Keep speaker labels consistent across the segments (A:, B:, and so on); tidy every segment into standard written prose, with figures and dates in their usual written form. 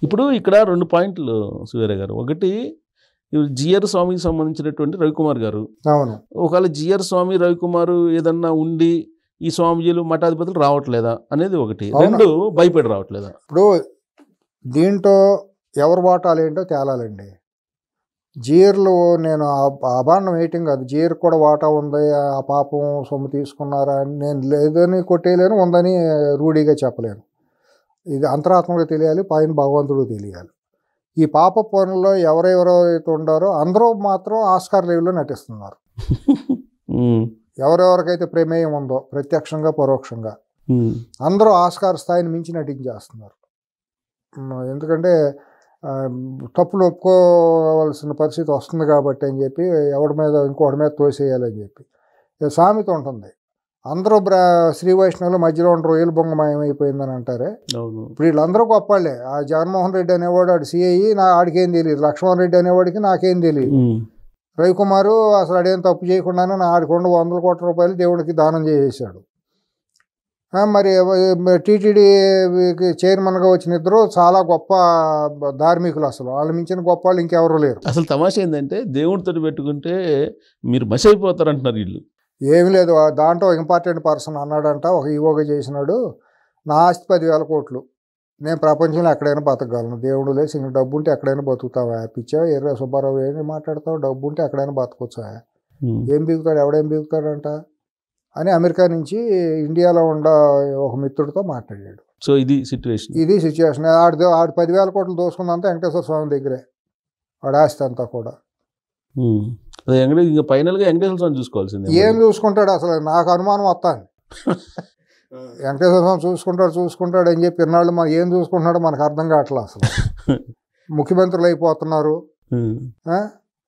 A: ఇప్పుడు ఇక్కడ 2 పాయింట్లు సూర్య గారు. ఒకటి జిఆర్ స్వామికి సంబంధించినటువంటి రవికుమార్ గారు.
B: అవును.
A: ఒకవేళ జిఆర్ స్వామి రవికుమార్ ఏదన్నా ఉండి ఈ స్వామిజీలు మఠాధిపతులు రావట్లేదా అనేది ఒకటి. 2 భయపడి రావట్లేదా?
B: ఇప్పుడు దీంట్లో ఎవరు వాటాలు ఏంటో తేలాలండి. జీర్లు నేను అభాండం వేయటం కాదు, జీర్ కూడా వాటా ఉంది, ఆ పాపం సొమ్ము తీసుకున్నారా అని నేను లేదని కొట్టేయలేను, ఉందని రూఢీగా చెప్పలేను. ఇది అంతరాత్మగా తెలియాలి, పైన భగవంతుడు తెలియాలి. ఈ పాప పనుల్లో ఎవరెవరైతే ఉండారో అందరూ మాత్రం ఆస్కార్ లెవెల్లో నటిస్తున్నారు. ఎవరెవరికైతే ప్రమేయం ఉందో ప్రత్యక్షంగా పరోక్షంగా అందరూ ఆస్కార్ స్థాయిని మించి నటించేస్తున్నారు. ఎందుకంటే తప్పులు ఒప్పుకోవాల్సిన పరిస్థితి వస్తుంది కాబట్టి అని చెప్పి ఎవడి మీద ఇంకోటి మీద తోసేయాలని చెప్పి సామెత ఉంటుంది. అందరూ శ్రీ వైష్ణవులు మధ్యలో ఉన్న రొయ్యలు బొంగమయమైపోయిందని అంటారే. ఇప్పుడు వీళ్ళందరూ గొప్పవాళ్ళే. ఆ జగన్మోహన్ రెడ్డి అనేవాడు ఆడు సిఐ, ఆడికేం తెలియదు. లక్ష్మణ్ రెడ్డి అనేవాడికి నాకేం తెలియదు. రవికుమారు అసలు ఆడేం తప్పు చేయకుండానే ఆడికి 100 కోట్ల రూపాయలు దేవుడికి దానం చేసేసాడు. మరి టీటీడీ చైర్మన్గా వచ్చిన ఇద్దరు చాలా గొప్ప ధార్మికులు. అసలు వాళ్ళ మించిన గొప్ప వాళ్ళు ఇంకెవరూ లేరు.
A: అసలు తమాషా ఏంటంటే దేవుడితో పెట్టుకుంటే మీరు మసి అయిపోతారు అంటున్నారు వీళ్ళు.
B: ఏమి లేదు, దాంట్లో ఇంపార్టెంట్ పర్సన్ అన్నాడంట, ఒక ఈవోగా చేసినాడు, నా ఆస్తి 10,000 కోట్లు, నేను ప్రపంచంలో ఎక్కడైనా బతకగలను, దేవుడు లేదు, సింగిల్ డబ్బు ఉంటే ఎక్కడైనా బతుకుతావా, పిచ్చా ఎర్ర సుబ్బారావు ఏమి మాట్లాడతావు, డబ్బు ఉంటే ఎక్కడైనా బతకొచ్చా, ఏం బీగుతాడు, ఎవడేం బీగుతాడంట అని అమెరికా నుంచి ఇండియాలో ఉన్న ఒక మిత్రుడితో మాట్లాడాడు.
A: సో ఇది సిచ్యువేషన్.
B: ఆడు 10,000 కోట్లు దోసుకుందంతా వెంకటేశ్వర స్వామి దగ్గరే, వాడు ఆస్తి అంతా కూడా.
A: ఫైనల్గా వెంకటేశ్వర స్వామి చూసుకోవాల్సింది.
B: ఏం చూసుకుంటాడు అసలు, నాకు అనుమానం వస్తాను. వెంకటేశ్వర స్వామి చూసుకుంటాడు అని చెప్పి ఇన్నాళ్ళు మనం ఏం చూసుకుంటున్నాడో మనకు అర్థం కావట్లేదు. అసలు ముఖ్యమంత్రులు అయిపోతున్నారు,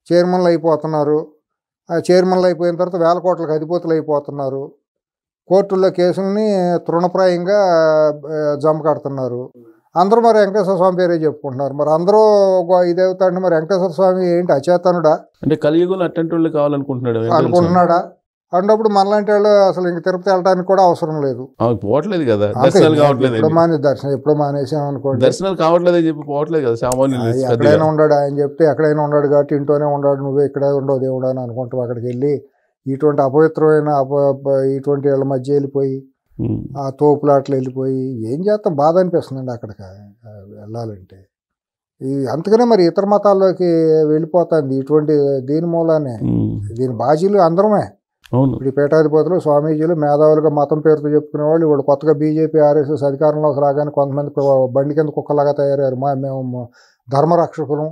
B: చైర్మన్లు అయిపోతున్నారు, చైర్మన్లు అయిపోయిన తర్వాత 1000 కోట్లకు అధిపతులు అయిపోతున్నారు, కోర్టుల్లో కేసుల్ని తృణప్రాయంగా జమ కడుతున్నారు. అందరూ మరి వెంకటేశ్వర స్వామి పేరే చెప్పుకుంటున్నారు. మరి అందరూ ఇదేవుతాడు, మరి వెంకటేశ్వర స్వామి ఏంటి అచేతనుడా,
A: అంటే కలియుగంలో అట్టంటి వాళ్ళు
B: అనుకుంటున్నాడా? అన్నప్పుడు మనలాంటి వాళ్ళు అసలు ఇంక తిరుపతి వెళ్ళడానికి కూడా అవసరం లేదు.
A: పోవట్లేదు కదా,
B: దర్శనం ఎప్పుడు మానేసాం అనుకోండి,
A: దర్శనాలు కావట్లేదు చెప్పి పోవట్లేదు కదా.
B: ఎక్కడైనా ఉన్నాడు ఆయన చెప్తే, ఎక్కడైనా ఉన్నాడు కాబట్టి ఇంట్లోనే ఉన్నాడు, నువ్వే ఇక్కడే ఉండవు దేవుడు అని అనుకుంటావు. అక్కడికి వెళ్ళి ఇటువంటి అపవిత్రమైన ఇటువంటి వాళ్ళ మధ్య వెళ్ళిపోయి ఆ తోపులాట్లు వెళ్ళిపోయి ఏం చేస్తాం, బాధ అనిపిస్తుందండి అక్కడికి వెళ్ళాలంటే. అందుకనే మరి ఇతర మతాల్లోకి వెళ్ళిపోతుంది ఇటువంటి దీని మూలానే. దీని బాజీలు అందరమే. ఇప్పుడు పీఠాధిపతులు, స్వామీజీలు, మేధావులుగా మతం పేరుతో చెప్పుకునేవాళ్ళు ఇప్పుడు కొత్తగా బీజేపీ ఆర్ఎస్ఎస్ అధికారంలోకి రాగానే కొంతమంది బండి కింద కుక్కలాగా తయారయ్యారు. మేము ధర్మరక్షకులం,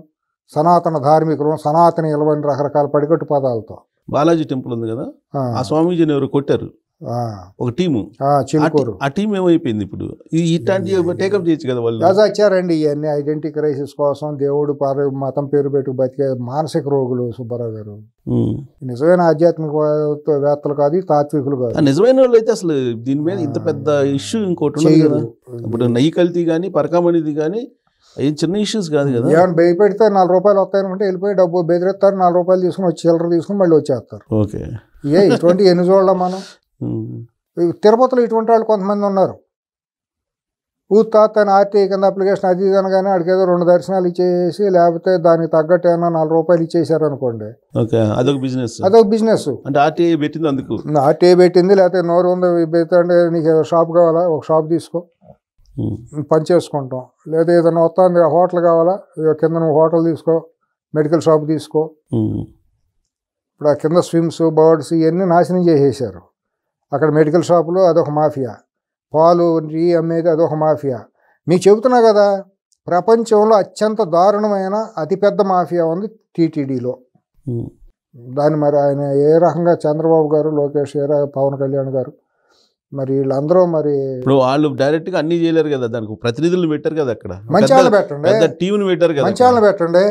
B: సనాతన ధార్మికులం, సనాతన ఇలవని రకరకాల పడికట్టు పదాలతో.
A: బాలాజీ టెంపుల్ ఉంది కదా, ఆ స్వామీజీని ఎవరు కొట్టారు, ఒక టీము, ఆ టీం ఏమైపోయింది ఇప్పుడు? ఇట్లాంటి టేకప్ చేయొచ్చు కదా వాళ్ళు.
B: వచ్చారండి ఇవన్నీ ఐడెంటిటీ క్రైసిస్ కోసం, దేవుడు మతం పేరు పెట్టుకు బతికే మానసిక రోగులు సుబ్బారావు గారు. నిజమైన ఆధ్యాత్మిక వేత్తలు కాదు, తాత్వికులు కాదు.
A: నిజమైన వాళ్ళు అయితే అసలు దీని మీద ఇంత పెద్ద ఇష్యూ ఇంకోటి ఉండదు. ఇప్పుడు నెయ్యి కల్తీ కానీ పరకామణిది కానీ ఏం చిన్న ఇష్యూస్ కాదు కదా.
B: ఏమైనా భయపెడితే 4 రూపాయలు వస్తాయనుకుంటే వెళ్ళిపోయి డబ్బు బెదిరిస్తారు, 4 రూపాయలు తీసుకుని వచ్చి చిల్లర తీసుకుని మళ్ళీ వచ్చేస్తారు.
A: ఓకే,
B: ఇటువంటి ఎన్ని చూడలేం మనం. తిరుపతిలో ఇటువంటి వాళ్ళు కొంతమంది ఉన్నారు. తన ఆర్టీఐ కింద అప్లికేషన్ అది ఇది అనగానే అడిగి ఏదో 2 దర్శనాలు ఇచ్చేసి, లేకపోతే దానికి తగ్గట్టు ఏమన్నా 4 రూపాయలు ఇచ్చేసారు అనుకోండి,
A: అదొక బిజినెస్. అంటే ఆర్టీఐ పెట్టింది, అందుకు
B: ఆర్టీఐ పెట్టింది. లేకపోతే నోరు ఉంది అంటే నీకు ఏదో షాప్ కావాలా, ఒక షాప్ తీసుకో, పని చేసుకుంటాం. లేదా ఏదైనా వస్తుంది హోటల్ కావాలా, కింద నువ్వు హోటల్ తీసుకో, మెడికల్ షాప్ తీసుకో. ఇప్పుడు ఆ కింద స్విమ్స్, బర్డ్స్ ఇవన్నీ నాశనం చేసేసారు. అక్కడ మెడికల్ షాపులు అదొక మాఫియా, పాలు టీ అమ్మేది అదొక మాఫియా. మీకు చెబుతున్నా కదా, ప్రపంచంలో అత్యంత దారుణమైన అతిపెద్ద మాఫియా ఉంది టీటీడీలో. దాన్ని మరి ఆయన ఏ రకంగా చంద్రబాబు గారు, లోకేష్, పవన్ కళ్యాణ్ గారు, మరి వీళ్ళందరూ మరి
A: ఇప్పుడు వాళ్ళు డైరెక్ట్ గా అన్ని చేయలేరు కదా, దానికి ప్రతినిధులు పెట్టారు కదా, అక్కడ
B: మంచి వాళ్ళని పెట్టండి,
A: టీంని పెట్టారు కదా,
B: మంచి వాళ్ళని పెట్టండి.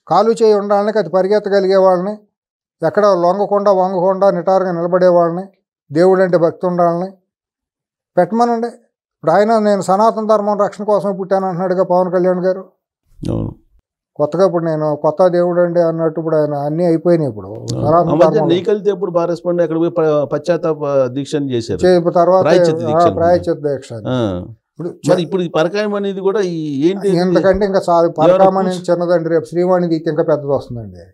B: కాలు చేయి ఉండాలని, అది పరిగెత్తగలిగే వాళ్ళని, ఎక్కడ వంగకుండా నిటారుగా నిలబడే వాళ్ళని, దేవుడు అంటే భక్తి ఉండాలని పెట్టమనండి. ఇప్పుడు ఆయన నేను సనాతన ధర్మం రక్షణ కోసం పుట్టాను అంటున్నాడుగా పవన్ కళ్యాణ్ గారు. కొత్తగా ఇప్పుడు నేను కొత్త దేవుడు అండి అన్నట్టు ఇప్పుడు ఆయన అన్ని అయిపోయినాయి. ఇప్పుడు
A: ఇప్పుడు బాగా రెస్పాండ్ అక్కడ పోయి పశ్చాత్తాప దీక్ష చేశారు,
B: తర్వాత ప్రాయశ్చిత్త దీక్ష.
A: ఇప్పుడు పరకాయం అనేది కూడా ఏంటి
B: ఎందుకంటే ఇంకా పరకాయం అనేది చిన్నదండి, రేపు శ్రీవాణి తీస్తే ఇంకా పెద్దది వస్తుందండి.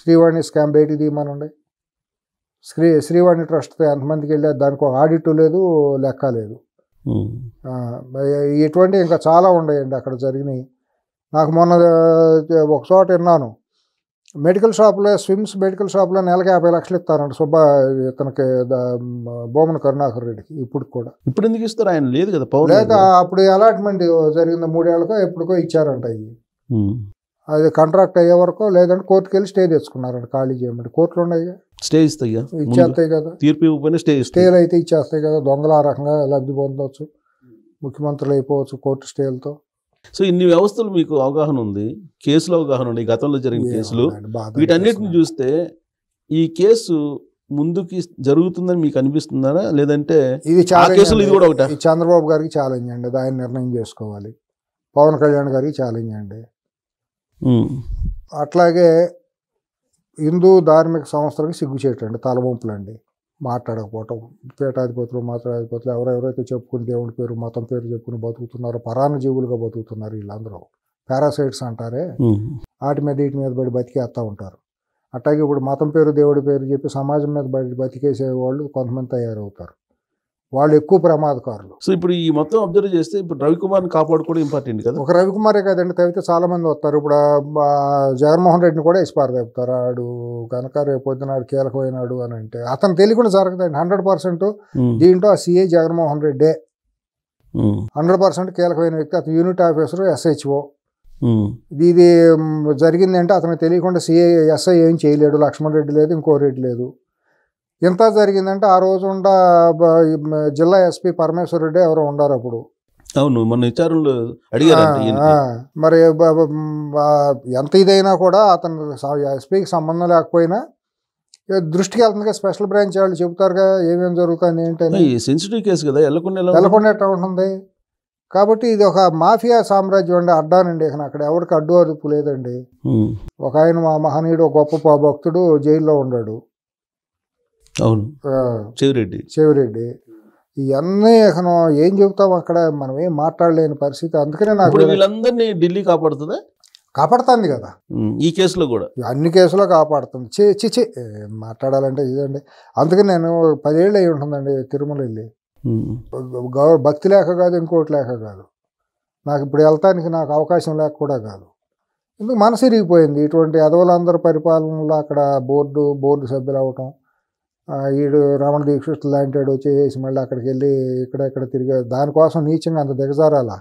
B: శ్రీవాణి స్కామ్ బయటికి తీయమనండి. శ్రీవాణి ట్రస్ట్ ఎంతమందికి వెళ్ళా దానికి ఒక ఆడిట్ లేదు, లెక్క లేదు. ఇటువంటి ఇంకా చాలా ఉన్నాయండి అక్కడ జరిగినాయి. నాకు మొన్న ఒక చోట విన్నాను, మెడికల్ షాప్లో మెడికల్ షాప్లో నెలకి 50 లక్షలు ఇస్తారంట ఇతనికి బొమ్మన కరుణాకర్ రెడ్డికి. ఇప్పుడు కూడా
A: ఇప్పుడు ఎందుకు ఇస్తారు? ఆయన లేదు కదా,
B: లేదా అప్పుడు అలాట్మెంట్ జరిగింది 3 ఏళ్ళకో ఎప్పుడుకో ఇచ్చారంట. అవి అది కాంట్రాక్ట్ అయ్యే వరకు, లేదంటే కోర్టుకు వెళ్ళి స్టే తెచ్చుకున్నారంట ఖాళీ చేయమంటే. కోర్టులు ఉన్నాయి,
A: స్టే ఇస్తాయి,
B: ఇచ్చేస్తాయి కదా.
A: తీర్పు ఇవ్వకపోయినా
B: స్టేలు అయితే ఇచ్చేస్తాయి కదా. దొంగలు ఆ రకంగా లబ్ధి పొందవచ్చు, ముఖ్యమంత్రులు అయిపోవచ్చు కోర్టు స్టేలతో.
A: సో ఇన్ని వ్యవస్థలు మీకు అవగాహన ఉంది, కేసులు అవగాహన ఉంది, గతంలో జరిగిన కేసులు, వీటన్నిటిని చూస్తే ఈ కేసు ముందుకి జరుగుతుందని మీకు అనిపిస్తుందా? లేదంటే
B: ఇది కేసులు ఇది కూడా ఒకటి చంద్రబాబు గారికి ఛాలెంజ్ అండి, అది ఆయన నిర్ణయం చేసుకోవాలి. పవన్ కళ్యాణ్ గారికి ఛాలెంజ్ అండి. అట్లాగే హిందూ ధార్మిక సంస్థలకి సిగ్గుచేటండి, తలవంపులు అండి, మాట్లాడకపోవటం. పీఠాధిపతులు మాట్లాడాధిపతులు ఎవరెవరైతే చెప్పుకుని దేవుడి పేరు మతం పేరు చెప్పుకుని బతుకుతున్నారో, పరాన్న జీవులుగా బతుకుతున్నారు వీళ్ళందరూ. పారాసైట్స్ అంటారే, వాటి మీద వీటి మీద పడి బతికేస్తూ ఉంటారు. అట్లాగే ఇప్పుడు మతం పేరు దేవుడి పేరు చెప్పి సమాజం మీద బడి బతికేసే వాళ్ళు కొంతమంది తయారవుతారు, వాళ్ళు ఎక్కువ ప్రమాదకారులు.
A: సో ఇప్పుడు ఈ మొత్తం అబ్జర్వ్ చేస్తే ఇప్పుడు రవికుమార్ని కాపాడుకోవడం ఇంపార్టెంట్ కదా.
B: ఒక రవికుమారే కదండి, తవ్వితే చాలా మంది వస్తారు. ఇప్పుడు జగన్మోహన్ రెడ్డిని కూడా ఇసిపారు తప్పుతారు. ఆడు కనుక రేపు పొద్దునాడు కీలకమైనాడు అని అంటే అతను తెలియకుండా జరగదండి. 100% దీంట్లో ఆ సిఐ జగన్మోహన్ రెడ్డే 100% కీలకమైన వ్యక్తి. అతను యూనిట్ ఆఫీసర్, SHO. ఇది జరిగింది అంటే అతనికి తెలియకుండా SI ఏం చేయలేడు. లక్ష్మణ్ రెడ్డి లేదు, ఇంకో రెడ్డి లేదు. ఇంత జరిగిందంటే ఆ రోజు జిల్లా SP పరమేశ్వర్ రెడ్డి ఎవరో ఉండారు అప్పుడు.
A: అవును, మన విచారణలో అడిగారు.
B: మరి ఎంత ఇదైనా కూడా అతను SPకి సంబంధం లేకపోయినా దృష్టికి వెళ్తుంది కదా, స్పెషల్ బ్రాంచ్ వాళ్ళు చెబుతారుగా ఏమేమి జరుగుతుంది ఏంటని.
A: సెన్సిటివ్ కేసు కదా,
B: వెళ్ళకుండా ఎట్లా ఉంటుంది. కాబట్టి ఇది ఒక మాఫియా సామ్రాజ్యం అండి, అడ్డానండి. అక్కడ ఎవరికి అడ్డు అదుపు లేదండి. ఒక ఆయన మా మహనీయుడు, గొప్ప భక్తుడు జైల్లో ఉన్నాడు.
A: అవును, చెవిరెడ్డి.
B: ఇవన్నీ ఏం చెబుతాం అక్కడ, మనం ఏం మాట్లాడలేని పరిస్థితి. అందుకనే నాకు
A: వీళ్ళందరినీ ఢిల్లీ కాపాడుతుందా?
B: కాపాడుతుంది కదా,
A: ఈ కేసులో కూడా
B: అన్ని కేసులో కాపాడుతుంది. చిచి మాట్లాడాలంటే ఇదండి. అందుకని నేను 10 ఏళ్ళు అయి ఉంటుందండి తిరుమల వెళ్ళి. భక్తి లేక కాదు, ఇంకోటి లేక కాదు, నాకు ఇప్పుడు వెళ్తానికి నాకు అవకాశం లేక కూడా కాదు. ఎందుకు మనసు ఇరిగిపోయింది. ఇటువంటి అదవులందరూ పరిపాలనలో అక్కడ బోర్డు సభ్యులు అవటం, ఈడు రమణ దీక్షితులు లాంటి వాడు వచ్చేసి మళ్ళీ అక్కడికి వెళ్ళి ఇక్కడ తిరిగే దానికోసం నీచంగా అంత దిగజారాలా?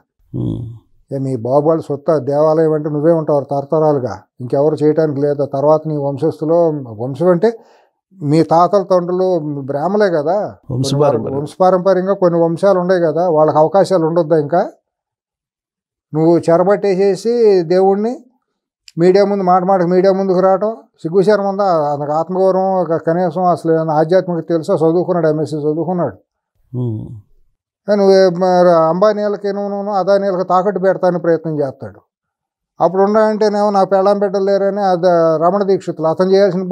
B: మీ బాబు వాళ్ళు సొత్త దేవాలయం అంటే నువ్వే ఉంటావు తరతరాలుగా, ఇంకెవరు చేయడానికి లేదా. తర్వాత నీ వంశం అంటే మీ తాతల తండ్రులు బ్రాహ్మలే కదా, వంశపారంపర్యంగా కొన్ని వంశాలు ఉన్నాయి కదా, వాళ్ళకి అవకాశాలు ఉండొద్దా? ఇంకా నువ్వు చెరబట్టేసేసి దేవుణ్ణి మీడియా ముందు మాటకి మీడియా ముందుకు రావటం సిగ్గుశరం ఉందా? అతనికి ఆత్మగౌరవం కనీసం అసలు ఆధ్యాత్మికత తెలుసా? చదువుకున్నాడు, MSc చదువుకున్నాడు. నువ్వు అంబానీలకి నువ్వు అదానీలకు తాకట్టు పెడతానికి ప్రయత్నం చేస్తాడు. అప్పుడు ఉన్నాయంటేనేమో నా పెళ్ళాం బిడ్డలు లేరని అది రమణ దీక్షితులు అతను చేయాల్సిన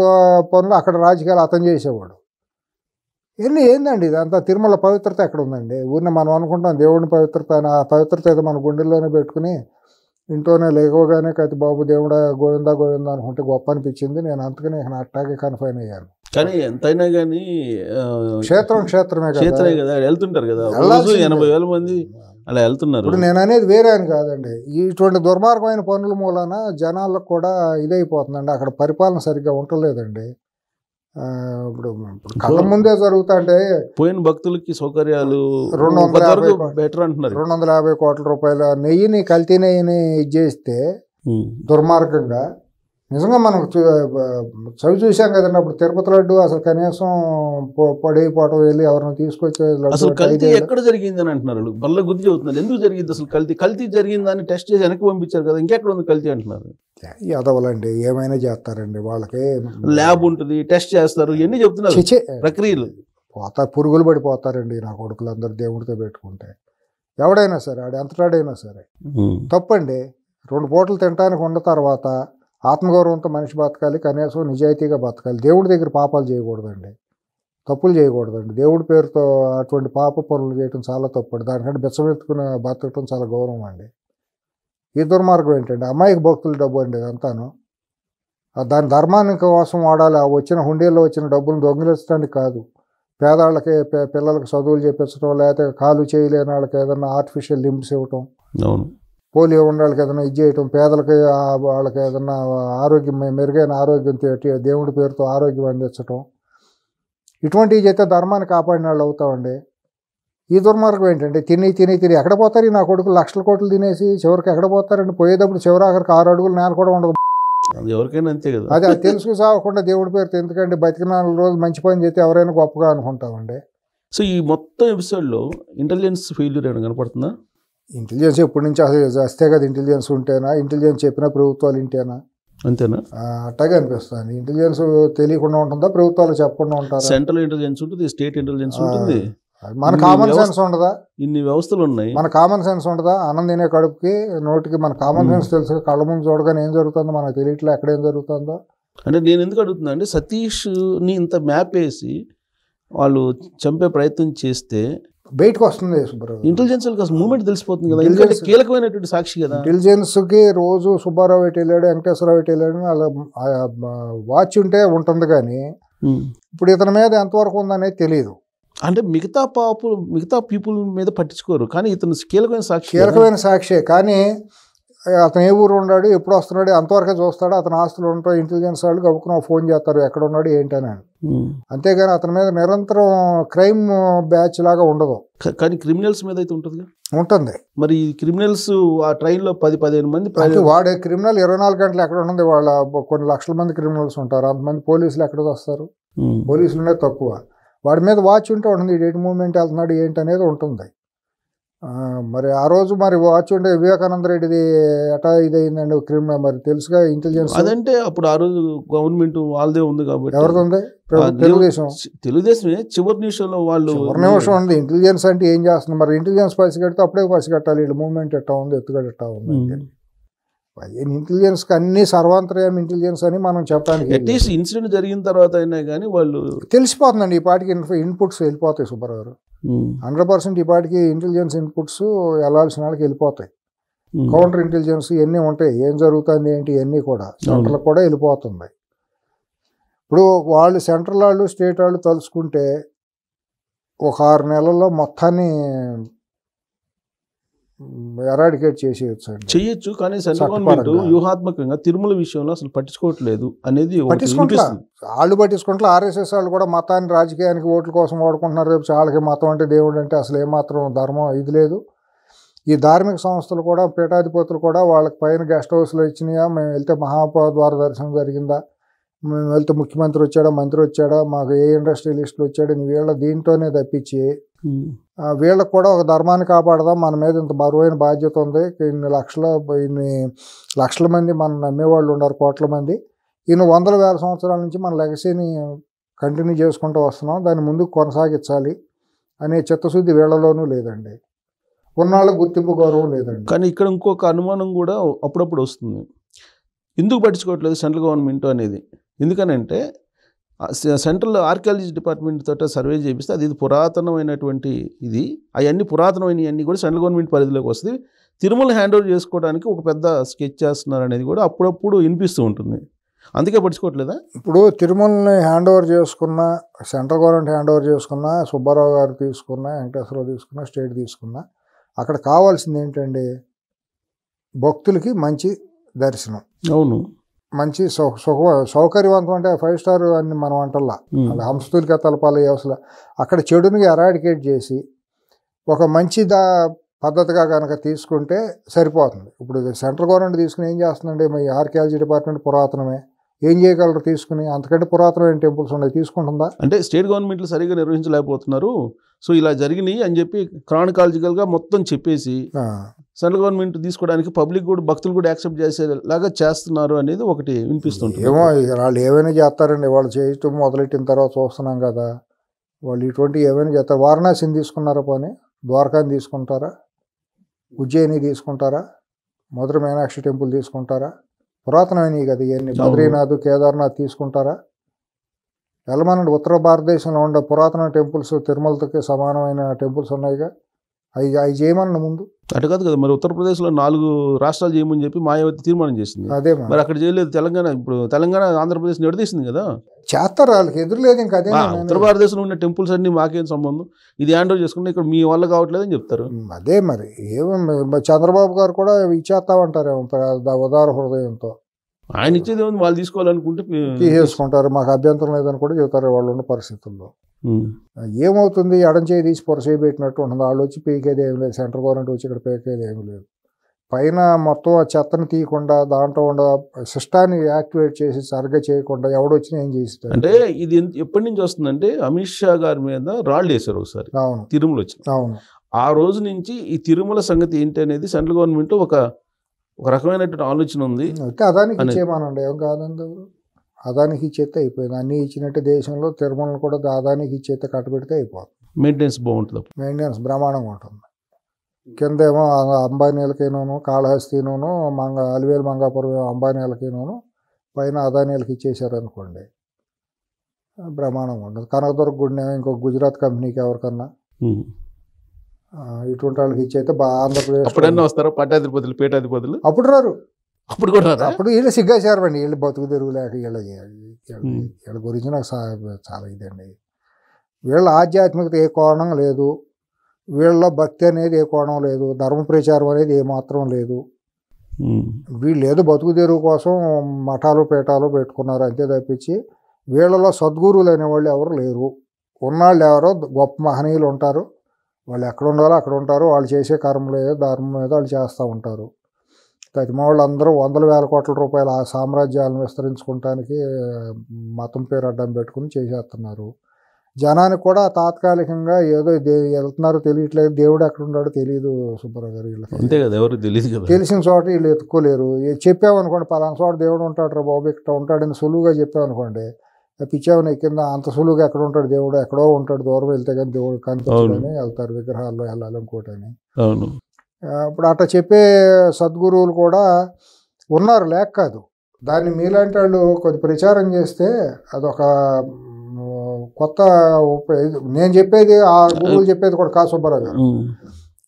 B: పనులు అక్కడ రాజకీయాలు అతను చేసేవాడు. ఏందండి ఇదంతా? తిరుమల పవిత్రత ఎక్కడ ఉందండి? ఊరిని మనం అనుకుంటాం దేవుడిని పవిత్రత, ఆ పవిత్రత ఏదో మన గుండెల్లోనే పెట్టుకుని ఇంట్లోనే లేకోగానే కతి బాబు దేవుడా గోవిందా అనుకుంటే గొప్ప అనిపించింది. నేను అందుకని అట్టాగే కన్ఫైన్ అయ్యాను.
A: కానీ ఎంతైనా కానీ
B: క్షేత్రమే
A: కదా, వెళ్తుంటారు కదా, 80,000 మంది అలా వెళ్తున్నారు.
B: ఇప్పుడు నేను అనేది వేరే అని కాదండి, ఇటువంటి దుర్మార్గమైన పనుల మూలన జనాలకు కూడా ఇదైపోతుందండి. అక్కడ పరిపాలన సరిగ్గా ఉండలేదండి. ఇప్పుడు కళ్ళ ముందే జరుగుతుంటే
A: పోయిన భక్తులకి సౌకర్యాలు
B: 250 కోట్ల రూపాయల నెయ్యిని, కల్తీ నెయ్యిని ఇచ్చేస్తే దుర్మార్గంగా నిజంగా మనం చవి చూసాం కదండి. అప్పుడు తిరుపతి లడ్డు అసలు కనీసం పడిపోవటం వెళ్ళి ఎవరిని తీసుకొచ్చే
A: అసలు కల్తీ ఎక్కడ జరిగింది అని అంటున్నారు. బల్ల గుర్తు చెబుతున్నారు. ఎందుకు జరిగింది అసలు కల్తీ జరిగిందని టెస్ట్ చేసి వెనక్కి పంపించారు కదా, ఇంకెక్కడ ఉంది కల్తీ అంటున్నారు.
B: యాదవులండి ఏమైనా చేస్తారండి, వాళ్ళకి
A: ల్యాబ్ ఉంటుంది, టెస్ట్ చేస్తారు, ఇవన్నీ చెప్తున్నారు ప్రక్రియలు.
B: పురుగులు పడిపోతారండి నా కొడుకులందరూ దేవుడితో పెట్టుకుంటే. ఎవడైనా సరే ఆడు ఎంతటాడైనా సరే తప్పండి. 2 పూటలు తినడానికి ఉన్న తర్వాత ఆత్మగౌరవంతో మనిషి బతకాలి, కనీసం నిజాయితీగా బతకాలి. దేవుడి దగ్గర పాపాలు చేయకూడదండి. తప్పులు చేయకూడదండి. దేవుడి పేరుతో అటువంటి పాప పనులు చేయటం చాలా తప్పండి. దానికంటే బెచ్చమెత్తుకుని బతకటం చాలా గౌరవం అండి. ఈ దుర్మార్గం ఏంటండి? అమ్మాయికి భక్తుల డబ్బు అండి ఇదంతాను. దాని ధర్మానికి కోసం వాడాలి. ఆ వచ్చిన హుండీల్లో వచ్చిన డబ్బులను దొంగిలించడానికి కాదు. పేదవాళ్ళకి పిల్లలకి చదువులు చెప్పించడం, లేకపోతే కాలు చేయలేని వాళ్ళకి ఏదైనా ఆర్టిఫిషియల్ లింబ్స్ ఇవ్వటం,
A: అవును,
B: పోలియో ఉన్న వాళ్ళకి ఏదైనా ఇది చేయటం, పేదలకి వాళ్ళకి ఏదైనా ఆరోగ్యం మెరుగైన ఆరోగ్యం దేవుడి పేరుతో ఆరోగ్యం అందించటం, ఇటువంటివి చేస్తే ధర్మాన్ని కాపాడిన వాళ్ళు అవుతామండి. ఈ దుర్మార్గం ఏంటంటే తిని ఎక్కడ పోతారు నా కొడుకులు? లక్షల కోట్లు తినేసి చివరికి ఎక్కడ పోతారండి? పోయేటప్పుడు చివరి ఆఖరికి 6 అడుగులు నేల కూడా ఉండదు.
A: ఎవరికైనా అంతే కదా.
B: అది తెలుసుకు సాగకుండా దేవుడి పేరుతో ఎందుకంటే బతికి 4 రోజులు మంచి పని చేస్తే ఎవరైనా గొప్పగా అనుకుంటామండి.
A: సో ఈ మొత్తం ఎపిసోడ్లో ఇంటెలిజెన్స్ ఫెయిల్యూర్ ఏమైనా కనపడుతుందా?
B: ఇంటెలిజెన్స్ ఎప్పటి నుంచి అసలు వస్తే కదా ఇంటెలిజెన్స్ ఉంటేనా? ఇంటెలిజెన్స్ చెప్పినా ప్రభుత్వాలు ఇంటేనా?
A: అంతేనా?
B: అట్టాగే అనిపిస్తుంది. ఇంటెలిజెన్స్ తెలియకుండా ఉంటుందా? ప్రభుత్వాలు చెప్పకుండా ఉంటారా?
A: సెంట్రల్ ఇంటెలిజెన్స్ ఉంటుంది, స్టేట్ ఇంటెలిజెన్స్ ఉంటుంది.
B: మన కామన్ సెన్స్ ఉండదా?
A: ఇన్ని వ్యవస్థలు ఉన్నాయి.
B: మన కామన్ సెన్స్ ఉండదా? అన్నం తినే కడుపుకి నోటికి మన కామన్ సెన్స్ తెలుసు. కళ్ళ ముందు చూడగానే ఏం జరుగుతుందో మనకు తెలియట్లే, ఎక్కడ ఏం జరుగుతుందో.
A: అంటే నేను ఎందుకు అడుగుతున్నా అంటే సతీష్ని ఇంత మ్యాప్ వేసి వాళ్ళు చంపే ప్రయత్నం చేస్తే
B: బయటకు వస్తుంది సుబ్బారావు.
A: ఇంటెలిజెన్స్ మూమెంట్ తెలిసిపోతుంది కదా, ఎందుకంటే కీలకమైనటువంటి సాక్షి కదా.
B: ఇంటెలిజెన్స్కి రోజు సుబ్బారావు ఎటు వెళ్ళాడు, వెంకటేశ్వరరావు ఎటు వెళ్ళాడు అలా వాచ్ ఉంటే ఉంటుంది. కానీ ఇప్పుడు ఇతని మీద ఎంతవరకు ఉందనేది తెలియదు.
A: అంటే మిగతా పీపుల్ మీద పట్టించుకోరు, కానీ ఇతను
B: కీలకమైన సాక్షి. కానీ అతను ఏ ఊరు ఉన్నాడు, ఎప్పుడు వస్తున్నాడు, అంతవరకే చూస్తాడు. అతను ఆస్తులు ఉంటాయి. ఇంటెలిజెన్స్ వాళ్ళు గబుక్కున ఫోన్ చేస్తారు ఎక్కడ ఉన్నాడు ఏంటని. అంతేగాని అతని మీద నిరంతరం క్రైమ్ బ్యాచ్ లాగా ఉండదు.
A: కానీ క్రిమినల్స్ మీద అయితే
B: ఉంటుంది.
A: మరి క్రిమినల్స్ ఆ ట్రైన్లో 10-15 మంది
B: వాడే క్రిమినల్ 24 గంటలు ఎక్కడ ఉంటుంది? వాళ్ళ కొన్ని లక్షల మంది క్రిమినల్స్ ఉంటారు. అంతమంది పోలీసులు ఎక్కడ వస్తారు? పోలీసులునే తక్కువ. వాడి మీద వాచ్ ఉంటే ఉంటుంది. ఎటు మూవ్మెంట్ వెళ్తున్నాడు ఏంటి అనేది ఉంటుంది. మరి ఆ రోజు మరి వాచ్ ఉంటే వివేకానంద రెడ్డిది ఎటా ఇదైందండి క్రిమినల్. మరి తెలుసుగా ఇంటెలిజెన్స్.
A: అదంటే అప్పుడు ఆ రోజు గవర్నమెంట్ వాళ్ళదే ఉంది కాబట్టి.
B: ఎవరిది ఉంది?
A: తెలుగుదేశమే. చివరి నిమిషంలో
B: నిమిషం ఉంది. ఇంటెలిజెన్స్ అంటే ఏం చేస్తుంది? మరి ఇంటెలిజెన్స్ పసిగడితే అప్పుడే పసిగట్టాలి. వీళ్ళు మూవ్మెంట్ ఎట్టా ఉంది, ఎత్తుగడ ఎట్టా ఉంది. ఇంటెలిజెన్స్ అన్ని సర్వాంతర్యామి ఇంటెలిజెన్స్ అని మనం చెప్పడానికి
A: అట్లీస్ట్ ఇన్సిడెంట్ జరిగిన తర్వాత అయినా కానీ వాళ్ళు
B: తెలిసిపోతుందండి. ఈ పాటికి ఇన్పుట్స్ వెళ్ళిపోతాయి సుబ్బారావు. 100% ఈ పాటికి ఇంటెలిజెన్స్ ఇన్పుట్స్ వెళ్ళాల్సిన వాళ్ళకి వెళ్ళిపోతాయి. కౌంటర్ ఇంటెలిజెన్స్ ఇవన్నీ ఉంటాయి. ఏం జరుగుతుంది ఏంటి ఇవన్నీ కూడా సెంట్రల్ కూడా వెళ్ళిపోతుంది. ఇప్పుడు వాళ్ళు సెంట్రల్ వాళ్ళు స్టేట్ వాళ్ళు తలుచుకుంటే ఒక 6 నెలల్లో మొత్తాన్ని ఎరాడికేట్ చేయొచ్చు.
A: కానీ సెంట్రల్ గవర్నమెంట్ వ్యూహాత్మకంగా తిరుమల విషయంలో అసలు పట్టించుకోవట్లేదు అనేది
B: వాళ్ళు పట్టించుకుంటారు. ఆర్ఎస్ఎస్ వాళ్ళు కూడా మతాన్ని రాజకీయానికి ఓట్ల కోసం వాడుకుంటున్నారు. రేపు చాలాకి మతం అంటే దేవుడు అంటే అసలు ఏమాత్రం ధర్మం ఇది లేదు. ఈ ధార్మిక సంస్థలు కూడా పీఠాధిపతులు కూడా వాళ్ళకి పైన గెస్ట్ హౌస్లో ఇచ్చినాయా, మేము వెళ్తే మహాద్వార దర్శనం జరిగిందా, మేము వెళ్తే ముఖ్యమంత్రి వచ్చాడా, మంత్రి వచ్చాడా, మాకు ఏ ఇండస్ట్రియలిస్టులు వచ్చాడు, నీ వీళ్ళ దీంట్లోనే తప్పించి వీళ్ళకి కూడా ఒక ధర్మాన్ని కాపాడదాం, మన మీద ఇంత బరువైన బాధ్యత ఉంది, ఇన్ని లక్షల మంది మనం నమ్మేవాళ్ళు ఉన్నారు, కోట్ల మంది, ఇన్ని 100,000 సంవత్సరాల నుంచి మన లెగసీని కంటిన్యూ చేసుకుంటూ వస్తున్నాం, దాన్ని ముందుకు కొనసాగించాలి అనే చిత్తశుద్ధి వీళ్ళలోనూ లేదండి. కొన్నాళ్ళకు గుర్తింపు గౌరవం లేదండి.
A: కానీ ఇక్కడ ఇంకొక అనుమానం కూడా అప్పుడప్పుడు వస్తుంది, ఎందుకు పట్టించుకోవట్లేదు సెంట్రల్ గవర్నమెంట్ అనేది. ఎందుకనంటే సెంట్రల్ ఆర్కియాలజీ డిపార్ట్మెంట్ తోట సర్వే చేపిస్తే అది పురాతనమైనటువంటి ఇది, అవన్నీ పురాతనమైనవన్నీ కూడా సెంట్రల్ గవర్నమెంట్ పరిధిలోకి వస్తుంది. తిరుమల హ్యాండ్ ఓవర్ చేసుకోవడానికి ఒక పెద్ద స్కెచ్ చేస్తున్నారు అనేది కూడా అప్పుడప్పుడు వినిపిస్తూ ఉంటుంది. అందుకే పట్టించుకోవట్లేదా?
B: ఇప్పుడు తిరుమలని హ్యాండ్ ఓవర్ చేసుకున్న, సెంట్రల్ గవర్నమెంట్ హ్యాండ్ ఓవర్ చేసుకున్న, సుబ్బారావు గారు తీసుకున్న, వెంకటేశ్వరరావు తీసుకున్న, స్టేట్ తీసుకున్న, అక్కడ కావాల్సింది ఏంటండి? భక్తులకి మంచి దర్శనం,
A: అవును,
B: మంచి సౌకర్యవంతం అంటే 5 స్టార్ అని మనం అంటల్లా, అది హంసతులిక తలపాలి అసలు. అక్కడ చెడుని ఎరాడికేట్ చేసి ఒక మంచి పద్ధతిగా కనుక తీసుకుంటే సరిపోతుంది. ఇప్పుడు సెంట్రల్ గవర్నమెంట్ తీసుకుని ఏం చేస్తుందండి? మీ ఆర్కియాలజీ డిపార్ట్మెంట్ పురాతనమే, ఏం చేయగలరు తీసుకుని? అంతకంటే పురాతనమైన టెంపుల్స్ ఉన్నాయి, తీసుకుంటుందా?
A: అంటే స్టేట్ గవర్నమెంట్లు సరిగ్గా నిర్వహించలేకపోతున్నారు, సో ఇలా జరిగినాయి అని చెప్పి క్రానికాలజికల్గా మొత్తం చెప్పేసి సెంట్రల్ గవర్నమెంట్ తీసుకోవడానికి పబ్లిక్ కూడా, భక్తులు కూడా యాక్సెప్ట్ చేసేలాగా చేస్తున్నారు అనేది ఒకటి వినిపిస్తుంటుంది.
B: ఏమో వాళ్ళు ఏమైనా చేస్తారండి, వాళ్ళు చేయటం మొదలెట్టిన తర్వాత చూస్తున్నాం కదా, వాళ్ళు ఇటువంటి ఏమైనా చేస్తారు. వారణాసిని తీసుకున్నారా, పోనీ ద్వారకాని తీసుకుంటారా, ఉజ్జయిని తీసుకుంటారా, మధుర మీనాక్షి టెంపుల్ తీసుకుంటారా? పురాతనమైనవి కదా ఇవన్నీ. బద్రీనాథ్, కేదార్నాథ్ తీసుకుంటారా? వెళ్ళమనండి. ఉత్తర భారతదేశంలో ఉండే పురాతన టెంపుల్స్ తిరుమలకి సమానమైన టెంపుల్స్ ఉన్నాయిగా, అవి చేయమనండి ముందు.
A: అటు కాదు కదా, మరి ఉత్తరప్రదేశ్లో 4 రాష్ట్రాలు చేయమని చెప్పి మాయావతి తీర్మానం చేసింది.
B: అదే
A: మరి అక్కడ చేయలేదు. తెలంగాణ, ఇప్పుడు తెలంగాణ ఆంధ్రప్రదేశ్ నిడదీసింది కదా.
B: చేస్తారు, వాళ్ళకి ఎదురులేదు. ఇంకా అదే
A: ఉత్తర భారతదేశంలో ఉన్న టెంపుల్స్ అన్ని మాకేం సంబంధం, ఇది హ్యాండ్ ఓవర్ చేసుకుంటే ఇక్కడ మీ వల్ల కావట్లేదు అని చెప్తారు.
B: అదే మరి చంద్రబాబు గారు కూడా ఇచ్చేస్తామంటారు ఉదార హృదయంతో.
A: ఆయన ఇచ్చేది ఏముంది, వాళ్ళు తీసుకోవాలనుకుంటే
B: తీసేసుకుంటారు, మాకు అభ్యంతరం లేదని కూడా చెబుతారు వాళ్ళు ఉన్న పరిస్థితుల్లో. ఏమవుతుంది, ఎడం చేయి తీసి పొరసేయి పెట్టినట్టు ఉంటుంది. వాళ్ళు వచ్చి పీకేది ఏమి లేదు, సెంట్రల్ గవర్నమెంట్ వచ్చి ఇక్కడ పీకేది ఏమి లేదు. పైన మొత్తం ఆ చెత్తను తీయకుండా దాంట్లో ఉన్న సిస్టాన్ని యాక్టివేట్ చేసి సరిగ్గా చేయకుండా ఎవడొచ్చినా ఏం చేస్తారు.
A: అంటే ఇది ఎప్పటి నుంచి వస్తుందంటే అమిత్ షా గారి మీద రాళ్ళు వేశారు ఒకసారి.
B: అవును,
A: తిరుమల వచ్చి.
B: అవును.
A: ఆ రోజు నుంచి ఈ తిరుమల సంగతి ఏంటి అనేది సెంట్రల్ గవర్నమెంట్ ఒక రకమైనటువంటి ఆలోచన ఉంది.
B: అయితే అదానికి ఇచ్చేయమనండి, ఏం కాదండి. అదానికి ఇచ్చేస్తే అయిపోయింది. అన్నీ ఇచ్చినట్టే దేశంలో తిరుమలను కూడా అదానికి ఇచ్చేస్తే కట్టబెడితే అయిపోతుంది.
A: మెయింటెనెన్స్ బాగుంటుంది,
B: మెయింటెనెన్స్ బ్రహ్మాండంగా ఉంటుంది. కింద ఏమో అంబానీలకేనూ, కాళహస్తినూ, అలివేలు మంగాపురం అంబానీలకేనూ, పైన అదానీలకి ఇచ్చేసారు అనుకోండి, బ్రహ్మాండంగా ఉంటుంది. కనకదుర్గ గుడిని ఇంకో గుజరాత్ కంపెనీకి ఎవరికన్నా ఇటువంటి వాళ్ళకి ఇచ్చైతే ఆంధ్రప్రదేశ్
A: అప్పుడన్నా వస్తారా పట్టాధిపతులు, పీఠాధిపతులు?
B: అప్పుడు రారు,
A: అప్పుడు కూడా
B: అప్పుడు వీళ్ళు సిగ్గాచారండి. వీళ్ళు బతుకు తెరుగు లేక వీళ్ళ గురించి నాకు చాలా ఇదండి. వీళ్ళ ఆధ్యాత్మికత ఏ కోణం లేదు, వీళ్ళ భక్తి అనేది ఏ కోణం లేదు, ధర్మ ప్రచారం అనేది ఏమాత్రం లేదు. వీళ్ళు ఏదో బతుకు తెరుగు కోసం మఠాలు పీఠాలు పెట్టుకున్నారు అంతే తప్పించి వీళ్ళలో సద్గురువులు అనేవాళ్ళు ఎవరు లేరు. ఉన్నాళ్ళు ఎవరో గొప్ప మహనీయులు ఉంటారు, వాళ్ళు ఎక్కడ ఉండాలో అక్కడ ఉంటారు, వాళ్ళు చేసే కర్మలు ఏదో ధర్మం ఏదో వాళ్ళు చేస్తూ ఉంటారు. తదిమ వాళ్ళు అందరూ వందల వేల కోట్ల రూపాయల ఆ సామ్రాజ్యాలను విస్తరించుకోవటానికి మతం పేరు అడ్డం పెట్టుకుని చేసేస్తున్నారు. జనానికి కూడా తాత్కాలికంగా ఏదో వెళ్తున్నారో తెలియట్లేదు, దేవుడు ఎక్కడ ఉన్నాడో తెలియదు సుబ్బారావు గారు. వీళ్ళకి
A: అంతే కదా, ఎవరు తెలియదు కదా.
B: తెలిసిన చోట వీళ్ళు ఎత్తుకోలేరు. చెప్పామనుకోండి పలానా చోట దేవుడు ఉంటాడు రా బాబు ఇక్కడ ఉంటాడని సులువుగా చెప్పామనుకోండి, పిచ్చామని కింద అంత సులువుగా ఎక్కడ ఉంటాడు దేవుడు, ఎక్కడో ఉంటాడు, దూరం వెళ్తే కానీ దేవుడు కనిపించదని వెళ్తారు, విగ్రహాల్లో వెళ్ళాలి ఇంకోటని.
A: అవును,
B: ఇప్పుడు అట్లా చెప్పే సద్గురువులు కూడా ఉన్నారు, లేక కాదు. దాన్ని మీలాంటి వాళ్ళు కొద్ది ప్రచారం చేస్తే అదొక కొత్త. నేను చెప్పేది ఆ గురువులు చెప్పేది కూడా కాదు సుబ్బారావు గారు.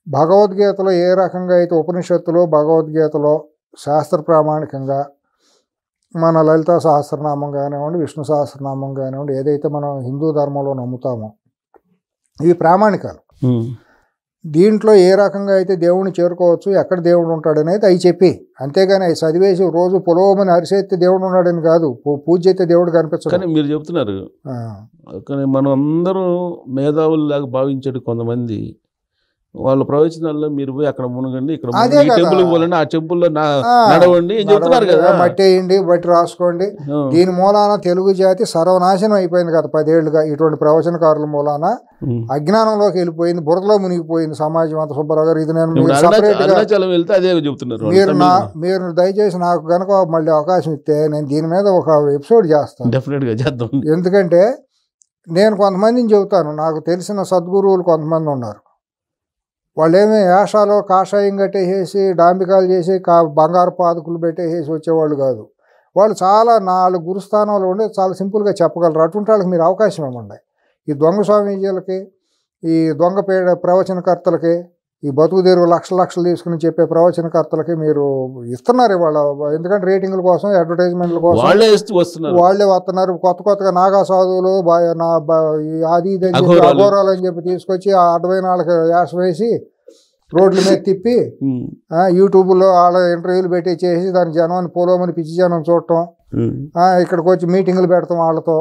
B: భగవద్గీతలో ఏ రకంగా అయితే ఉపనిషత్తులో భగవద్గీతలో శాస్త్ర ప్రామాణికంగా మన లలితా సహస్రనామం కానివ్వండి, విష్ణు సహస్రనామం కానివ్వండి, ఏదైతే మనం హిందూ ధర్మంలో నమ్ముతామో ఇవి ప్రామాణికాలు. దీంట్లో ఏ రకంగా అయితే దేవుడిని చేరుకోవచ్చు, ఎక్కడ దేవుడు ఉంటాడు అనేది అవి చెప్పి, అంతేగాని అవి చదివేసి రోజు పొలవమని అరిసేస్తే దేవుడు ఉన్నాడని కాదు, పూజ చేస్తే దేవుడు కనిపించదు.
A: కానీ మీరు చెప్తున్నారు, కానీ మనం అందరం మేధావుల్లాగా భావించాడు కొంతమంది. వాళ్ళ ప్రవచనాల్లో మీరు పోయి అక్కడ మునగండి, ఇక్కడ టెంపుల్కి పోలండి, ఆ టెంపుల్లో నడవండి చెప్తున్నారు కదా,
B: మట్టేయండి, బట్టి రాసుకోండి. దీని మూలాన తెలుగు జాతి సర్వనాశనం అయిపోయింది కదా 10 ఏళ్లుగా. ఇటువంటి ప్రవచనకారుల మూలాన అజ్ఞానంలోకి వెళ్ళిపోయింది, బురదలో మునిగిపోయింది సమాజం అంతా. సుబ్బారావు గారు, ఇది నేను మీరు దయచేసి నాకు కనుక మళ్ళీ అవకాశం ఇస్తే నేను దీని మీద ఒక ఎపిసోడ్ చేస్తాను,
A: డెఫినెట్గా చేద్దాం.
B: ఎందుకంటే నేను కొంతమందిని చెబుతాను, నాకు తెలిసిన సద్గురువులు కొంతమంది ఉన్నారు. వాళ్ళేమీ వేషాలు కాషాయం కట్టేసేసి డాంబికాలు చేసి బంగారు పాదుకులు పెట్టేసేసి వచ్చేవాళ్ళు కాదు. వాళ్ళు చాలా 4 గురుస్థానాలు ఉండి చాలా సింపుల్గా చెప్పగలరు. అటువంటి వాళ్ళకి మీరు అవకాశం ఇవ్వండి. ఈ దొంగ స్వామీజీలకి, ఈ దొంగ ప్రవచనకర్తలకి, ఈ బతుకుదేరు లక్షలు తీసుకుని చెప్పే ప్రవచనకర్తలకి మీరు ఇస్తున్నారు ఇవాళ. ఎందుకంటే రేటింగ్ల కోసం, అడ్వర్టైజ్మెంట్ల కోసం వాళ్ళే వస్తున్నారు. కొత్తగా నాగా సాధువులు అది ఇది అఘోరాలు అని చెప్పి తీసుకొచ్చి ఆ అడ్డమైన వాళ్ళకి యాస వేసి రోడ్ల మీద తిప్పి యూట్యూబ్లో వాళ్ళ ఇంటర్వ్యూలు పెట్టి చేసి దాని జనాన్ని పోలోమని పిచ్చి జనం చూడటం, ఇక్కడికి వచ్చి మీటింగులు పెడతాం వాళ్ళతో.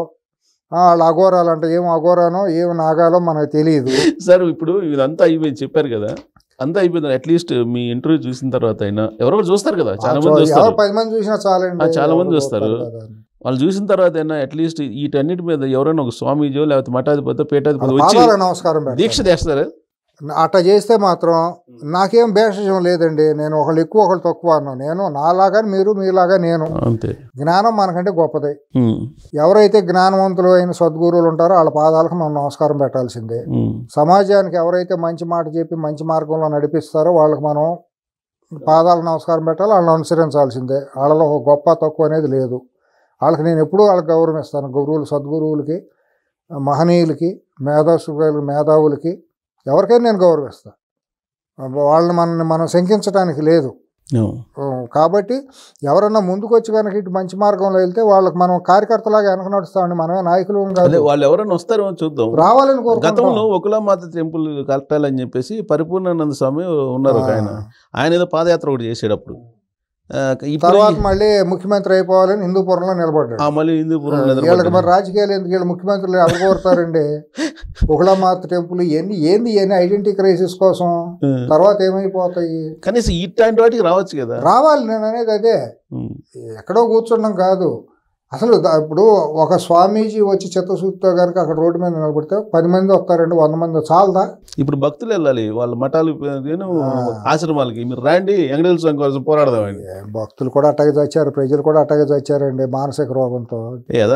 B: వాళ్ళు అఘోరాలు అంటే ఏం అఘోరానో ఏం నాగాలో మనకు తెలియదు
A: సార్. ఇప్పుడు ఇదంతా అయిపోయింది చెప్పారు కదా, అంతా అయిపోయింది. అట్లీస్ట్ మీ ఇంటర్వ్యూ చూసిన తర్వాత అయినా ఎవరో చూస్తారు కదా, చాలా మంది చూస్తారు,
B: 10 మంది చూసినా చాలండి,
A: చాలా మంది చూస్తారు. వాళ్ళు చూసిన తర్వాత అయినా అట్లీస్ట్ వీటన్నిటి మీద ఎవరైనా ఒక స్వామీజో లేకపోతే మఠాధిపతి పీఠాధిపతి వచ్చి
B: నమస్కారం
A: దీక్ష చేస్తారు.
B: అట్లా చేస్తే మాత్రం నాకేం భేషజం లేదండి. నేను ఒకళ్ళు ఎక్కువ ఒకళ్ళు తక్కువ అన్నాను. నేను నాలాగా మీరు మీలాగా నేను.
A: అంతే.
B: జ్ఞానం మనకంటే గొప్పది. ఎవరైతే జ్ఞానవంతులు అయిన సద్గురువులు ఉంటారో వాళ్ళ పాదాలకు మనం నమస్కారం పెట్టాల్సిందే. సమాజానికి ఎవరైతే మంచి మాట చెప్పి మంచి మార్గంలో నడిపిస్తారో వాళ్ళకి మనం పాదాలకు నమస్కారం పెట్టాలి, వాళ్ళని అనుసరించాల్సిందే. వాళ్ళలో గొప్ప తక్కువ అనేది లేదు. వాళ్ళకి నేను ఎప్పుడూ వాళ్ళకి గౌరవం ఇస్తాను. గురువులు, సద్గురువులకి, మహనీయులకి, మేధావులకి ఎవరికైనా నేను గౌరవిస్తాను. వాళ్ళని మనం శంకించడానికి లేదు. కాబట్టి ఎవరన్నా ముందుకు వచ్చి కనుక ఇటు మంచి మార్గంలో వెళ్తే వాళ్ళకి మనం కార్యకర్తలాగా వెనక నడుస్తామండి. మనమే నాయకులు కాదు.
A: వాళ్ళు ఎవరైనా వస్తారో చూద్దాం.
B: రావాలని కోరుకుంటాం.
A: గతంలో ఒకలామాత టెంపుల్ కట్టాలని చెప్పేసి పరిపూర్ణానంద స్వామి ఉన్నారు ఒక ఆయన ఏదో పాదయాత్ర ఒకటి చేసేటప్పుడు.
B: తర్వాత మళ్ళీ ముఖ్యమంత్రి అయిపోవాలని హిందూపురంలో నిలబడ్డాడు.
A: మళ్ళీ హిందూపురం
B: వీళ్ళకి మరి రాజకీయాలు ఎందుకు? వీళ్ళు ముఖ్యమంత్రులు ఎవరు కోరుతారండి? ఒకలామాత టెంపుల్ ఏంది ఐడెంటిటీ క్రైసిస్ కోసం. తర్వాత ఏమైపోతాయి?
A: కనీసం ఇట్లాంటి వాటికి రావచ్చు కదా.
B: రావాలి, నేను అనేది అదే. ఎక్కడో కూర్చున్నాం కాదు అసలు. ఇప్పుడు ఒక స్వామీజీ వచ్చి చిత్తశుద్ధితో కనుక అక్కడ రోడ్డు మీద నిలబడితే 10 మంది వస్తారండి, 100 మంది చాలదా?
A: ఇప్పుడు భక్తులు వెళ్ళాలి వాళ్ళ మఠాలు ఆశ్రమాలకి. మీరు రాండి వెంకటేశ్వర స్వామి కోసం పోరాడదామండి.
B: భక్తులు కూడా అట్టగే చచ్చారు, ప్రజలు కూడా అట్టగే చచ్చారండి మానసిక రోగంతో.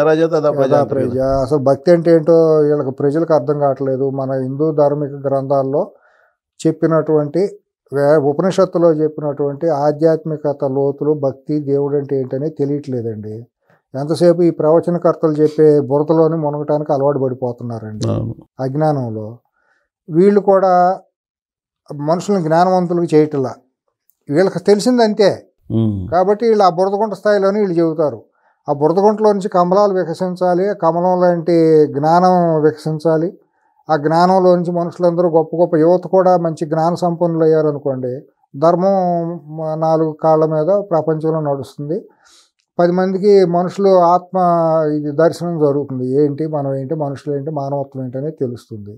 B: ప్రజ అసలు భక్తి అంటే ఏంటో వీళ్ళకి ప్రజలకు అర్థం కావట్లేదు. మన హిందూ ధార్మిక గ్రంథాల్లో చెప్పినటువంటి ఉపనిషత్తులో చెప్పినటువంటి ఆధ్యాత్మికత లోతులు, భక్తి, దేవుడు అంటే ఏంటనే తెలియట్లేదండి. ఎంతసేపు ఈ ప్రవచనకర్తలు చెప్పే బురదలోని మునగటానికి అలవాటు పడిపోతున్నారండి అజ్ఞానంలో. వీళ్ళు కూడా మనుషులను జ్ఞానవంతులకు చేయటంలా, వీళ్ళకి తెలిసిందంతే. కాబట్టి వీళ్ళు ఆ బురదగుంట స్థాయిలోనే వీళ్ళు చెబుతారు. ఆ బురదగుంటలో నుంచి కమలాలు వికసించాలి, కమలం లాంటి జ్ఞానం వికసించాలి. ఆ జ్ఞానంలో నుంచి మనుషులందరూ గొప్ప గొప్ప యువత కూడా మంచి జ్ఞాన సంపన్నులు అయ్యారనుకోండి, ధర్మం 4 కాళ్ళ మీద ప్రపంచంలో నడుస్తుంది. 10 మందికి మనుషులు ఆత్మ ఇది దర్శనం జరుగుతుంది. ఏంటి మనం ఏంటి, మనుషులు ఏంటి, మానవత్వం ఏంటి అనేది తెలుస్తుంది.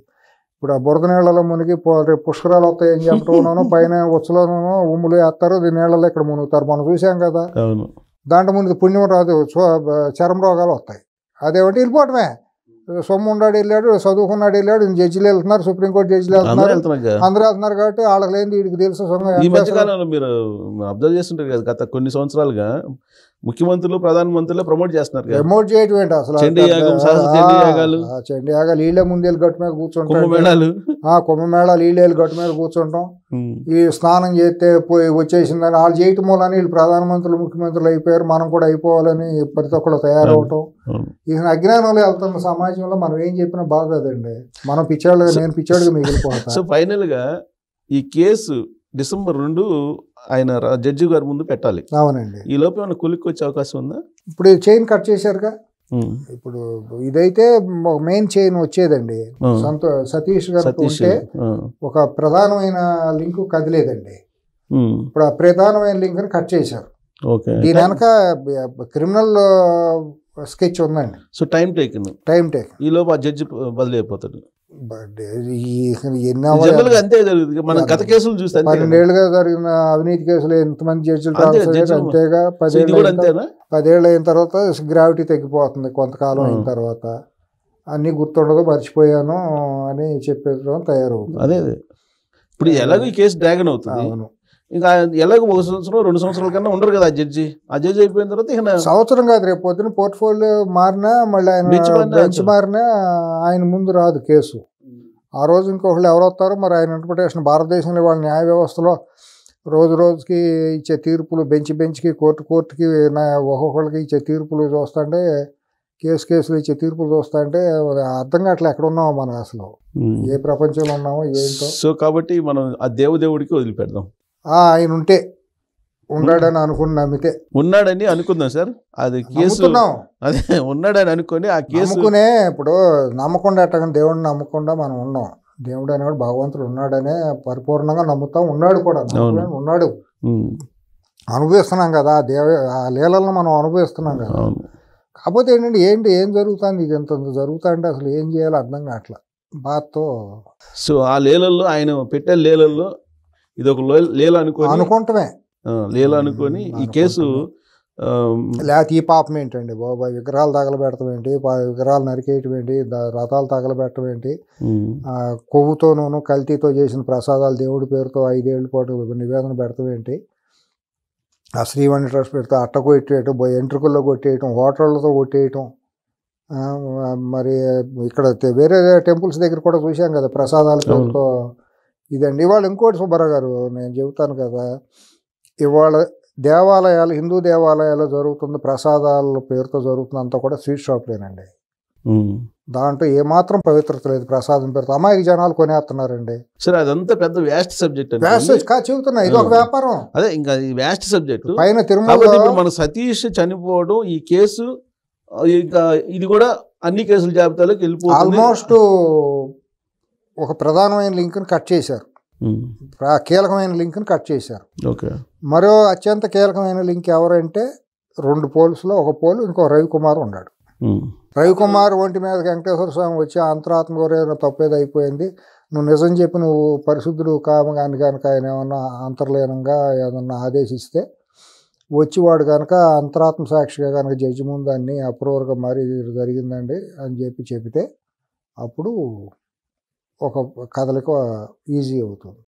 B: ఇప్పుడు ఆ బురద నీళ్ళలో మునిగి రేపు పుష్కరాలు వస్తాయి ఏం చెప్పడంలోనూ పైన ఉచ్చలోనూ ఉమ్ములు వేస్తారు, నీళ్ళలో ఇక్కడ మునుగుతారు. మనం చూసాం కదా. దాంట్లో ముందు పుణ్యం రాదు, చర్మ రోగాలు వస్తాయి. అదేమిటి వెళ్ళిపోవటమే. సొమ్ము ఉన్నాడు వెళ్ళాడు, చదువుకున్నాడు వెళ్ళాడు, జడ్జిలు వెళ్తున్నారు, సుప్రీంకోర్టు జడ్జిలు వెళ్తున్నారు, అందరూ వెళ్తున్నారు. కాబట్టి వాళ్ళకి లేని వీడికి తెలుసు.
A: ఈ మధ్యకాలంలో మీరు అబ్జర్వ్ చేస్తుంటారు కదా, గత కొన్ని సంవత్సరాలుగా ముఖ్యమంత్రులు, ప్రధానమంత్రులు ప్రమోట్ చేస్తున్నారు.
B: ప్రమోట్ చేయటం ఏంటి అసలు? చండీ యాగాలు వీళ్ళే ముందేళ్ళు గట్టు మీద కూర్చుంటాం. కుంభమేళాలు వీళ్ళేళ్ళు గట్టు మీద కూర్చుంటాం. ఈ స్నానం చేస్తే పోయి వచ్చేసిందని వాళ్ళు చేయటం మూలని వీళ్ళు ప్రధానమంత్రులు, ముఖ్యమంత్రులు అయిపోయారు, మనం కూడా అయిపోవాలని ప్రతి ఒక్కళ్ళు తయారవటం. ఇక అజ్ఞానంలో వెళ్తున్న సమాజంలో మనం ఏం చెప్పినా బాగోదండి. మనం పిచ్చాడుగా, నేను పిచ్చాడుగా మిగిలిపోతాను.
A: సో ఫైనల్ గా ఈ కేసు December 2 ఆయన జడ్జి గారి ముందు పెట్టాలి.
B: అవునండి.
A: ఈ లోపు ఏమైనా కొలిక్కి వచ్చే అవకాశం ఉందా?
B: ఇప్పుడు చైన్ కట్ చేశారుగా. ఇప్పుడు ఇదైతే మెయిన్ చైన్ వచ్చేదండి. సతీష్ గారు ఉంటే ఒక ప్రధానమైన లింక్ కదిలేదండి. ఇప్పుడు ఆ ప్రధానమైన లింక్ ని కట్ చేశారు. దీని వెనక క్రిమినల్ స్కెచ్ ఉందండి.
A: So time taking. ఈ లోపు ఆ జడ్జి బదిలీ అయిపోతాడు. అంతే జరుగుతుంది. మనం గత కేసులు చూస్తే
B: 12 ఏళ్ళుగా జరిగిన అవినీతి కేసులు ఎంతమంది జడ్జిలు అంతేగా. 10 ఏళ్ళు అయిన తర్వాత గ్రావిటీ తగ్గిపోతుంది. కొంతకాలం అయిన తర్వాత అన్నీ గుర్తుండదు, మర్చిపోయాను అని చెప్పేయడం తయారవుతుంది.
A: అదే ఇప్పుడు ఎలాగో ఈ కేసు డ్రాగన్ అవుతుంది. ఇంకా ఎలాగో 1 సంవత్సరం 2 సంవత్సరాల కన్నా ఉండరు కదా ఆ జడ్జి అయిపోయిన తర్వాత. ఇక
B: సంవత్సరం కాదు, రేపు పొద్దున పోర్ట్ఫోలియో మారినా మళ్ళీ ఆయన బెంచ్ మారినా ఆయన ముందు రాదు కేసు. ఆ రోజు ఇంకొకళ్ళు ఎవరు వస్తారో మరి ఆయన ఇంటర్ప్రిటేషన్. భారతదేశంలో వాళ్ళ న్యాయ వ్యవస్థలో రోజు రోజుకి ఇచ్చే తీర్పులు, బెంచ్కి, కోర్టుకి ఒక్కొక్కళ్ళకి ఇచ్చే తీర్పులు చూస్తుంటే, కేసులు ఇచ్చే తీర్పులు చూస్తుంటే అర్థం కావట్లే ఎక్కడ ఉన్నామో మనం, అసలు ఏ ప్రపంచంలో ఉన్నామో ఏంటో.
A: సో కాబట్టి మనం ఆ దేవుడికి వదిలిపెడదాం.
B: ఆయన ఉంటే ఉన్నాడని అనుకుని నమ్మితే
A: ఉన్నాడని అనుకుందాం సార్. అది కేసు అదే ఉన్నాడని అనుకుని ఆ కేసుకునే.
B: ఇప్పుడు నమ్మకుండా ఎట్టగా దేవుడిని నమ్మకుండా మనం ఉన్నాం. దేవుడు అనేవాడు భగవంతుడు ఉన్నాడనే పరిపూర్ణంగా నమ్ముతాం. ఉన్నాడు కూడా, ఉన్నాడు, అనుభవిస్తున్నాం కదా ఆ లీలలను మనం అనుభవిస్తున్నాం కదా. కాకపోతే ఏంటంటే ఏం జరుగుతుంది, ఇది ఎంత జరుగుతా అంటే అసలు ఏం చేయాలో అర్థం కావట్లా బాధతో.
A: సో ఆ లీలల్లో ఆయన పెట్టే లీలల్లో ఇది ఒక లీల అనుకుంటమే లీల అనుకొని ఈ కేసు.
B: లేకపోతే ఈ పాపం ఏంటండి బాబా, విగ్రహాలు తగలబెడతాం ఏంటి, విగ్రహాలు నరికేయటం ఏంటి, రథాలు తగలబెట్టడం ఏంటి, కొవ్వుతోనూ కల్తీతో చేసిన ప్రసాదాలు దేవుడి పేరుతో 5 ఏళ్ళ పాటు నివేదన పెడతాం ఏంటి, ఆ శ్రీవాణి ట్రస్ట్ పెడితే అట్ట కొట్టేయటం, ఎంట్రుకల్లో కొట్టేయటం, హోటళ్ళతో కొట్టేయటం. మరి ఇక్కడ వేరే టెంపుల్స్ దగ్గర కూడా చూసాం కదా ప్రసాదాల పేరుతో. ఇదండి ఇవాళ ఇంకోటి సుబ్బారావు గారు నేను చెబుతాను కదా, ఇవాళ దేవాలయాలు, హిందూ దేవాలయాల్లో జరుగుతుంది, ప్రసాదాల పేరుతో జరుగుతుంది అంతా కూడా స్వీట్ షాప్లేనండి. దాంట్లో ఏమాత్రం పవిత్రత లేదు. ప్రసాదం పేరుతో అమాయక జనాలు కొనేస్తున్నారండి.
A: సరే, అదంతా పెద్ద వ్యాస్ట్ సబ్జెక్ట్
B: చెబుతున్నా, ఇది ఒక వ్యాపారం.
A: అదే ఇంకా వ్యాస్ట్ సబ్జెక్ట్.
B: పైన తిరుమల
A: ఇప్పుడు మన సతీష్ చనిపోవడం ఈ కేసు, ఇంకా ఇది కూడా అన్ని కేసుల జాబితాలోకి వెళ్ళిపోతుంది.
B: ఆల్మోస్ట్ ఒక ప్రధానమైన లింక్ని కట్ చేశారు, కీలకమైన లింక్ని కట్ చేశారు.
A: ఓకే.
B: మరో అత్యంత కీలకమైన లింక్ ఎవరంటే 2 పోలీసులో ఒక పోలు ఇంకో రవికుమార్ ఉన్నాడు. రవికుమార్ ఒంటి మీద వెంకటేశ్వర స్వామి వచ్చి అంతరాత్మ ఏదైనా తప్పేది అయిపోయింది, నువ్వు నిజం చెప్పి నువ్వు పరిశుద్ధుడు కామగాని కనుక ఆయన ఏమన్నా అంతర్లీనంగా ఏమన్నా ఆదేశిస్తే వచ్చివాడు కనుక అంతరాత్మ సాక్షిగా కనుక జడ్జి ముందు అన్ని అప్రూవర్గా మరి జరిగిందండి అని చెబితే అప్పుడు ఒక కదలిక ఈజీ అవుతుంది.